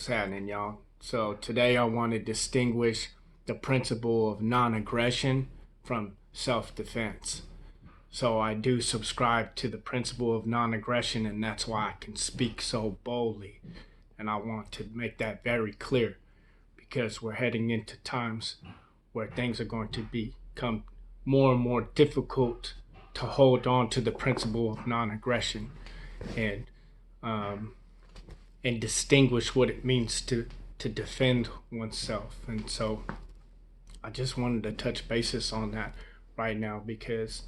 What's happening, y'all? So today I want to distinguish the principle of non-aggression from self-defense. So I do subscribe to the principle of non-aggression, and that's why I can speak so boldly. And I want to make that very clear because we're heading into times where things are going to become more and more difficult to hold on to the principle of non-aggression and um, and distinguish what it means to defend oneself. And so I just wanted to touch basis on that right now because,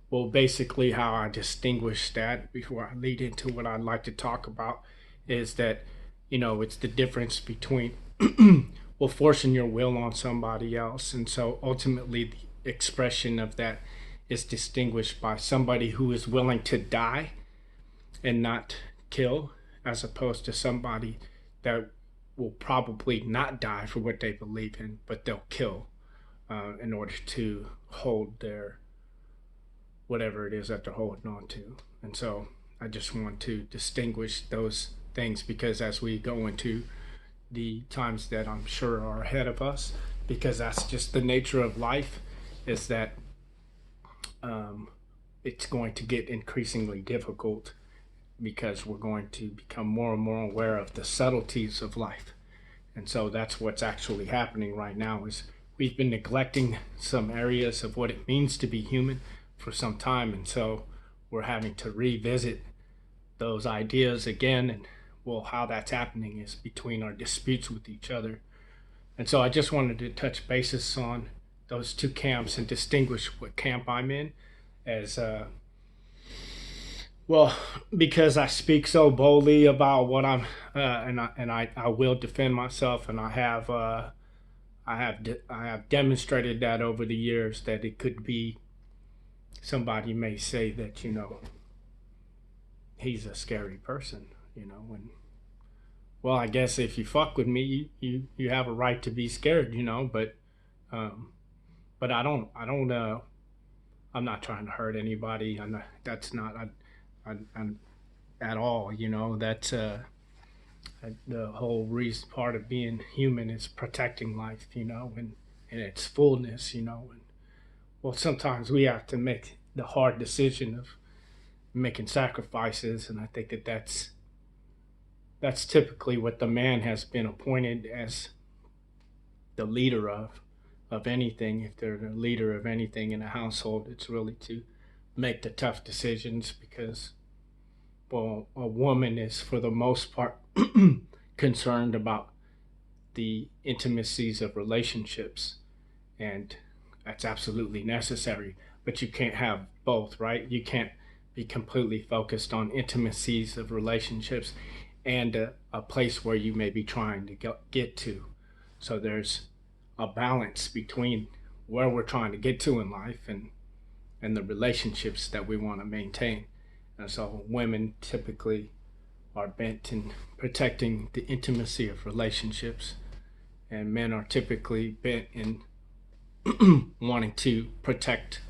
well, basically how I distinguish that before I lead into what I'd like to talk about is that, it's the difference between, well, forcing your will on somebody else. And so ultimately, the expression of that is distinguished by somebody who is willing to die and not kill, as opposed to somebody that will probably not die for what they believe in, but they'll kill in order to hold their whatever it is that they're holding on to. And so I just want to distinguish those things because as we go into the times that I'm sure are ahead of us, because that's just the nature of life, is that it's going to get increasingly difficult because we're going to become more and more aware of the subtleties of life. And so that's what's actually happening right now is we've been neglecting some areas of what it means to be human for some time. And so we're having to revisit those ideas again. And well, how that's happening is between our disputes with each other. And so I just wanted to touch basis on those two camps and distinguish what camp I'm in as well, because I speak so boldly about what I'm, and I will defend myself, and I have demonstrated that over the years that it could be somebody may say that he's a scary person, and well, I guess if you fuck with me, you have a right to be scared, um, but I'm not trying to hurt anybody. I'm not. That's not. I'm at all. That's the whole reason part of being human is protecting life. And in its fullness. And well, sometimes we have to make the hard decision of making sacrifices, and I think that that's typically what the man has been appointed as the leader of anything. If they're the leader of anything in a household, it's really to make the tough decisions because, well, a woman is for the most part concerned about the intimacies of relationships, and that's absolutely necessary. But you can't have both, right? You can't be completely focused on intimacies of relationships and a place where you may be trying to get to. So there's a balance between where we're trying to get to in life and the relationships that we want to maintain. And so women typically are bent in protecting the intimacy of relationships, and men are typically bent in wanting to protect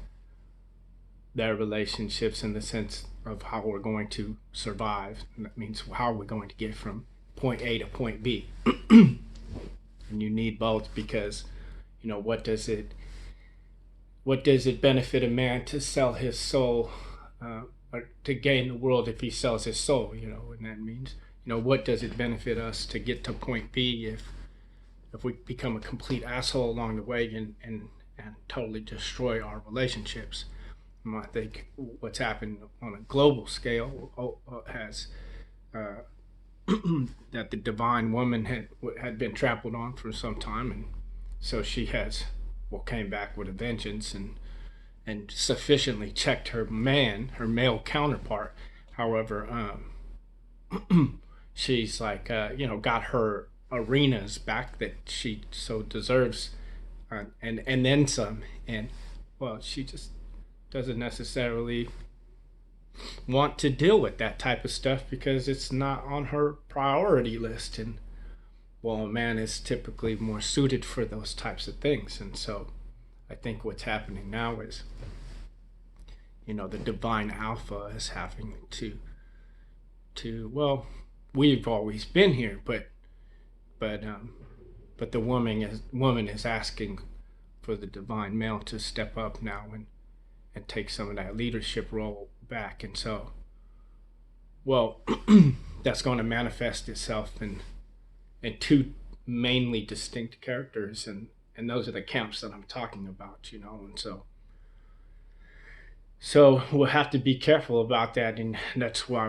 their relationships in the sense of how we're going to survive. And that means how we're going to get from point A to point B. And you need both because, what does it benefit a man to sell his soul or to gain the world if he sells his soul? And that means, what does it benefit us to get to point B if we become a complete asshole along the way and totally destroy our relationships? And I think what's happened on a global scale has that the divine woman had been trampled on for some time, and so she has came back with a vengeance and sufficiently checked her male counterpart. However, she's like got her arenas back that she so deserves, and then some. And well, she just doesn't necessarily want to deal with that type of stuff because it's not on her priority list. And well, a man is typically more suited for those types of things. And so I think what's happening now is the divine alpha is having to well, we've always been here, but but but the woman is asking for the divine male to step up now and take some of that leadership role back. And so, well, that's going to manifest itself in two mainly distinct characters, and those are the camps that I'm talking about, and so we'll have to be careful about that, and that's why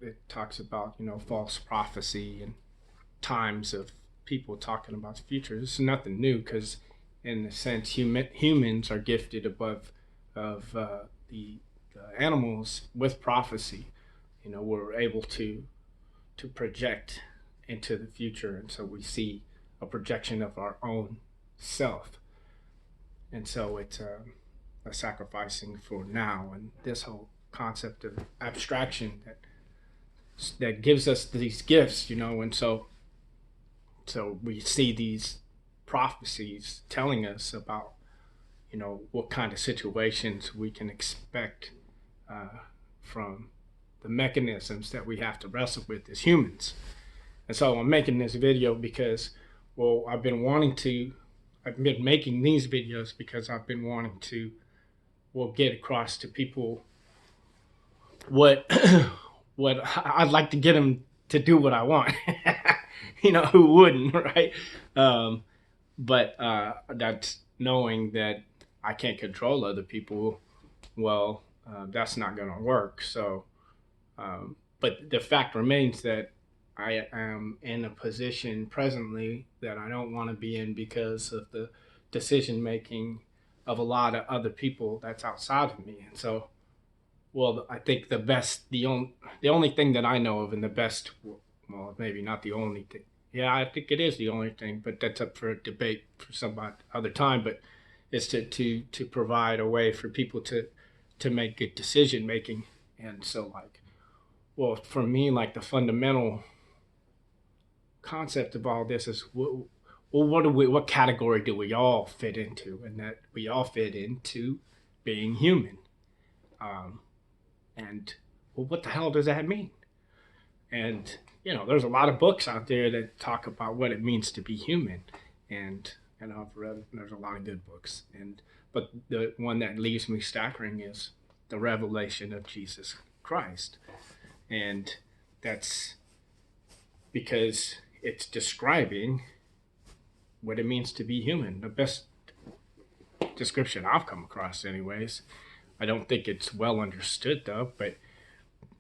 it talks about false prophecy and times of people talking about the future. This is nothing new, because in a sense humans are gifted above of the animals with prophecy. We're able to project into the future, and so we see a projection of our own self, and so it's a sacrificing for now. And this whole concept of abstraction that gives us these gifts, and so we see these prophecies telling us about what kind of situations we can expect from the mechanisms that we have to wrestle with as humans. And so I'm making this video because, well, I've been making these videos because I've been wanting to, get across to people what what I'd like to get them to do what I want. Who wouldn't, right? But that's knowing that I can't control other people. Well, that's not going to work. So, but the fact remains that I am in a position presently that I don't want to be in because of the decision making of a lot of other people that's outside of me. And so, well, I think the only thing that I know of, and the best, well, maybe not the only thing. Yeah, I think it is the only thing, but that's up for debate for some other time. But it's to provide a way for people to make good decision making. And so, well, for me, the fundamental concept of all this is, well, what category do we all fit into? And that we all fit into being human. And well, what the hell does that mean? And there's a lot of books out there that talk about what it means to be human, and I've read, there's a lot of good books, but the one that leaves me staggering is the revelation of Jesus Christ, and that's because it's describing what it means to be human. The best description I've come across, anyways. I don't think it's well understood though, but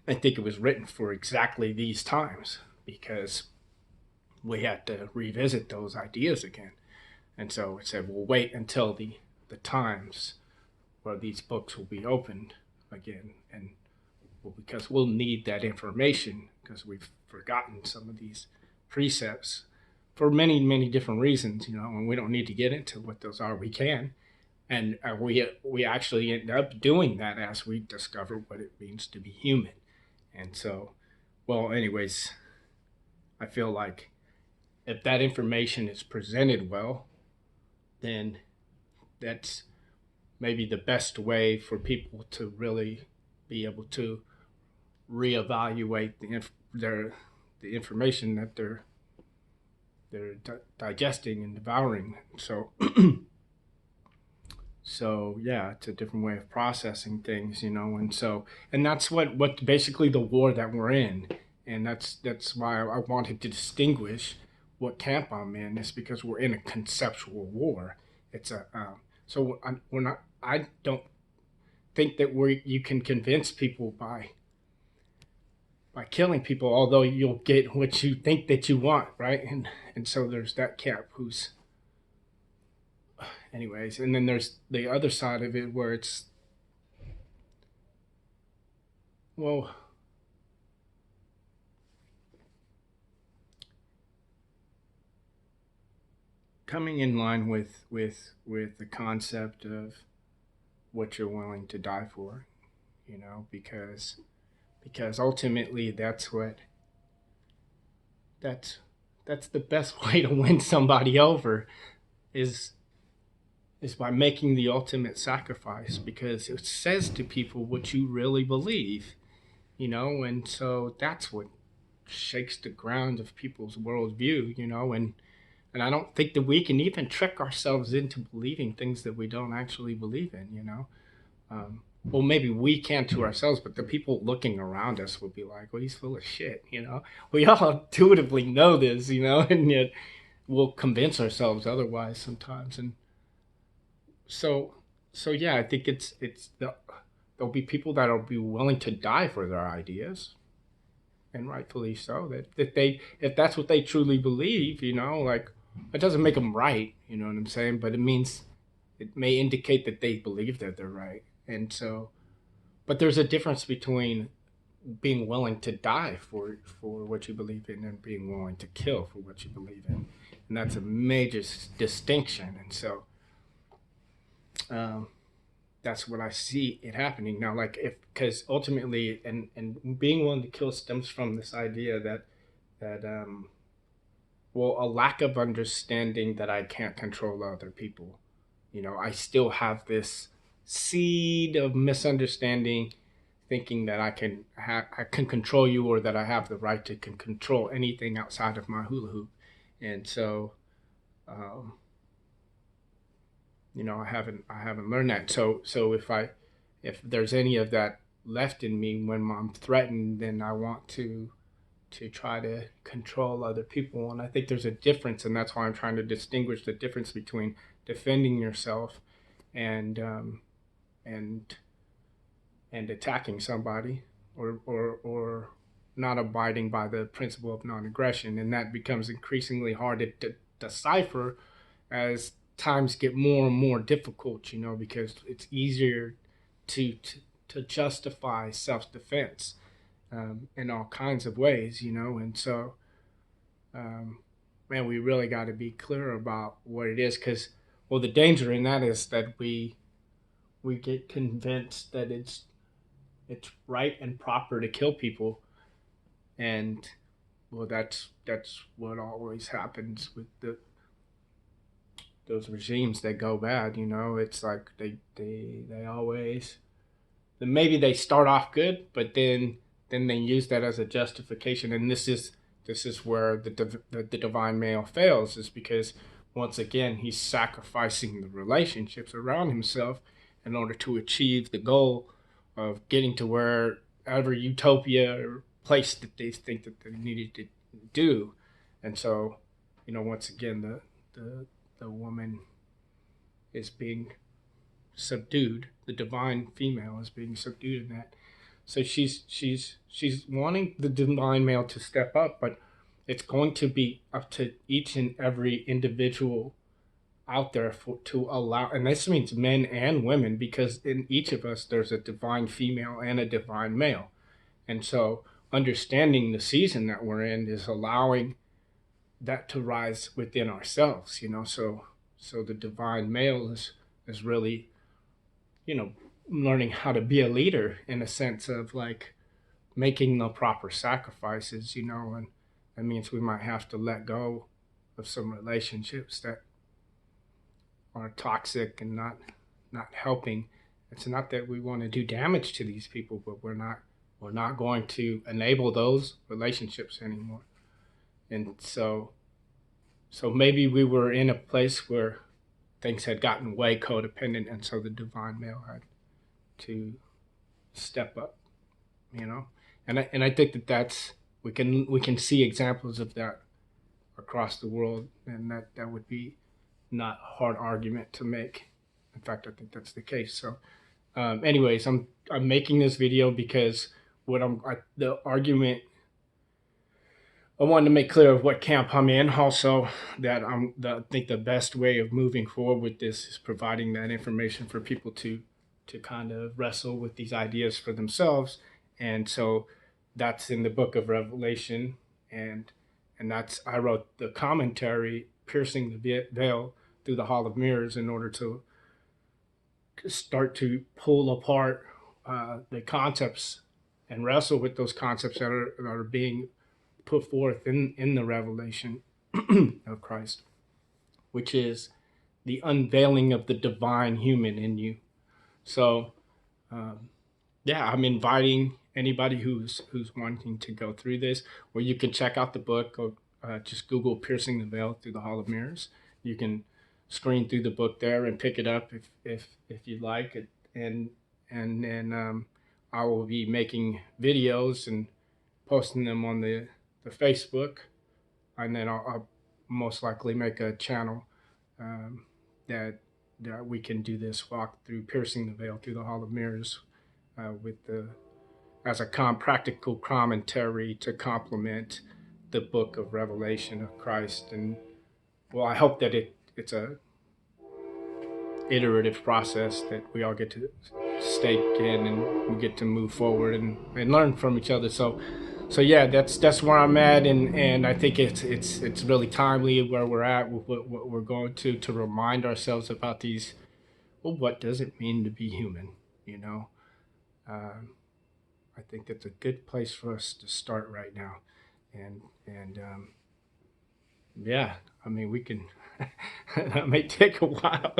I think it was written for exactly these times, because we had to revisit those ideas again. And so it said, we'll wait until the times where these books will be opened again. And because we'll need that information, because we've forgotten some of these precepts for many, many different reasons, and we don't need to get into what those are. We can. And we actually end up doing that as we discover what it means to be human. And so, well, anyways, I feel like if that information is presented well, then that's maybe the best way for people to really be able to reevaluate the information that they're digesting and devouring. So so yeah, it's a different way of processing things, and that's what basically the war that we're in. And that's why I wanted to distinguish what camp I'm in, is because we're in a conceptual war. It's we're not. I don't think that you can convince people by killing people, although you'll get what you think that you want, right? And so there's that camp who's, anyways, and then there's the other side of it where it's, well, coming in line with the concept of what you're willing to die for, because ultimately that's the best way to win somebody over is by making the ultimate sacrifice, because it says to people what you really believe, and so that's what shakes the ground of people's worldview, and I don't think that we can even trick ourselves into believing things that we don't actually believe in. Well, maybe we can to ourselves, but the people looking around us will be like, well, he's full of shit. We all intuitively know this, and yet we'll convince ourselves otherwise sometimes. And so, so yeah, I think there'll be people that'll be willing to die for their ideas, and rightfully so. If that's what they truly believe, like it doesn't make them right. You know what I'm saying? But it may indicate that they believe that they're right. And so, but there's a difference between being willing to die for what you believe in and being willing to kill for what you believe in, and that's a major distinction. And so, um, that's what I see it happening now. Like if because ultimately, and being willing to kill stems from this idea that well, a lack of understanding that I can't control other people. I still have this seed of misunderstanding, thinking that I can control you, or that I have the right to can control anything outside of my hula hoop. And so, um, I haven't learned that. So if there's any of that left in me when I'm threatened, then I want to try to control other people. And I think there's a difference, and that's why I'm trying to distinguish the difference between defending yourself and and and attacking somebody, or not abiding by the principle of non-aggression. And that becomes increasingly hard to decipher as times get more and more difficult, because it's easier to justify self-defense, in all kinds of ways. And so, um, man, we really got to be clear about what it is, because, well, the danger in that is that we get convinced that it's right and proper to kill people, and well, that's what always happens with those regimes that go bad. It's like they always, maybe they start off good, but then they use that as a justification. And this is where the divine male fails, is because once again he's sacrificing the relationships around himself in order to achieve the goal of getting to wherever utopia or place that they think that they needed to do. And so, once again, the woman is being subdued. The divine female is being subdued in that. So she's wanting the divine male to step up, but it's going to be up to each and every individual out there to allow, and this means men and women, because in each of us there's a divine female and a divine male. And so understanding the season that we're in is allowing that to rise within ourselves. So the divine male is really, learning how to be a leader, in a sense of like making the proper sacrifices. And that means we might have to let go of some relationships that are toxic and not helping. It's not that we want to do damage to these people, but we're not going to enable those relationships anymore. And so maybe we were in a place where things had gotten way codependent, and so the divine male had to step up, you know. And I think that's we can see examples of that across the world, and that would be not a hard argument to make. In fact, I think that's the case. So, anyways, I'm making this video because the argument I wanted to make clear of what camp I'm in. Also, that I think the best way of moving forward with this is providing that information for people to kind of wrestle with these ideas for themselves. And so that's in the book of Revelation, and that's I wrote the commentary, piercing the veil through the hall of mirrors, in order to start to pull apart the concepts and wrestle with those concepts that are being put forth in the revelation of Christ, which is the unveiling of the divine human in you. So, yeah, I'm inviting anybody who's wanting to go through this, or you can check out the book. Or just Google "Piercing the Veil Through the Hall of Mirrors." You can screen through the book there and pick it up if you like it. And then I will be making videos and posting them on the Facebook, and then I'll most likely make a channel um, that that we can do this walk through "Piercing the Veil Through the Hall of Mirrors" with the as a practical commentary to complement the book of Revelation of Christ. And well, I hope that it's a iterative process that we all get to stake in, and we get to move forward and learn from each other. So yeah, that's where I'm at, and I think it's really timely where we're at with what we're going to remind ourselves about these. Well, what does it mean to be human? You know, um, I think that's a good place for us to start right now, and yeah, I mean we can. That may take a while.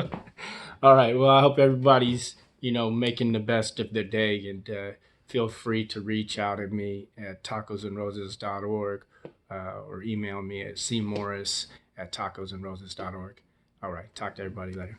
All right. Well, I hope everybody's making the best of their day, and feel free to reach out at me at tacosandroses.org, or email me at cmorris@tacosandroses.org. All right. Talk to everybody later.